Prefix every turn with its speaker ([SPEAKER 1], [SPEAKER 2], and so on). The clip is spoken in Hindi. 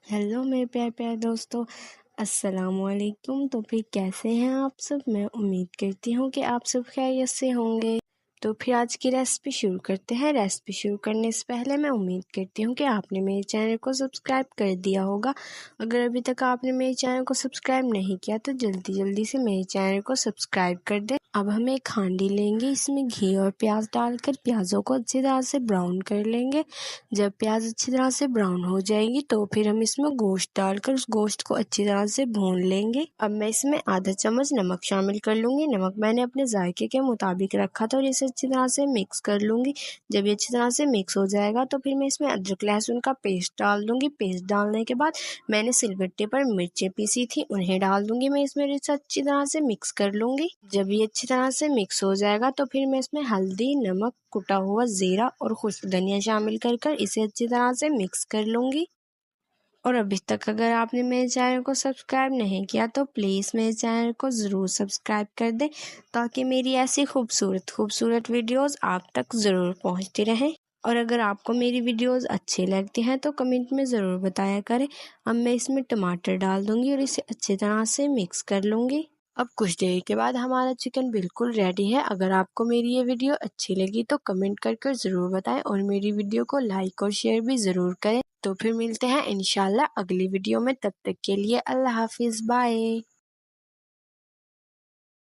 [SPEAKER 1] हेलो मेरे प्यारे प्यारे दोस्तों, अस्सलाम वालेकुम। तो फिर कैसे हैं आप सब? मैं उम्मीद करती हूँ कि आप सब खैरियत से होंगे। तो फिर आज की रेसिपी शुरू करते हैं। रेसिपी शुरू करने से पहले मैं उम्मीद करती हूँ कि आपने मेरे चैनल को सब्सक्राइब कर दिया होगा। अगर अभी तक आपने मेरे चैनल को सब्सक्राइब नहीं किया तो जल्दी जल्दी से मेरे चैनल को सब्सक्राइब कर दें। अब हम एक हांडी लेंगे, इसमें घी और प्याज डालकर प्याज़ों को अच्छी तरह से ब्राउन कर लेंगे। जब प्याज अच्छी तरह से ब्राउन हो जाएगी तो फिर हम इसमें गोश्त डालकर उस गोश्त को अच्छी तरह से भून लेंगे। अब मैं इसमें आधा चम्मच नमक शामिल कर लूँगी। नमक मैंने अपने जायके के मुताबिक रखा था और इसे अच्छी तरह से मिक्स कर लूँगी। जब ये अच्छी तरह से मिक्स हो जाएगा तो फिर मैं इसमें अदरक लहसुन का पेस्ट डाल दूँगी। पेस्ट डालने के बाद मैंने सिलबट्टे पर मिर्चें पीसी थी, उन्हें डाल दूँगी। मैं इसमें इसे अच्छी तरह से मिक्स कर लूँगी। जब ये अच्छी तरह से मिक्स हो जाएगा तो फिर मैं इसमें हल्दी, नमक, कुटा हुआ ज़ीरा और खुश्क धनिया शामिल कर इसे अच्छी तरह से मिक्स कर लूँगी। और अभी तक अगर आपने मेरे चैनल को सब्सक्राइब नहीं किया तो प्लीज़ मेरे चैनल को ज़रूर सब्सक्राइब कर दें, ताकि मेरी ऐसी खूबसूरत वीडियोस आप तक ज़रूर पहुंचती रहें। और अगर आपको मेरी वीडियोस अच्छी लगती हैं तो कमेंट में ज़रूर बताया करें। अब मैं इसमें टमाटर डाल दूँगी और इसे अच्छी तरह से मिक्स कर लूँगी। अब कुछ देर के बाद हमारा चिकन बिल्कुल रेडी है। अगर आपको मेरी ये वीडियो अच्छी लगी तो कमेंट कर ज़रूर बताएं और मेरी वीडियो को लाइक और शेयर भी ज़रूर करें। तो फिर मिलते हैं इंशाल्लाह अगली वीडियो में। तब तक के लिए अल्लाह हाफिज़, बाय।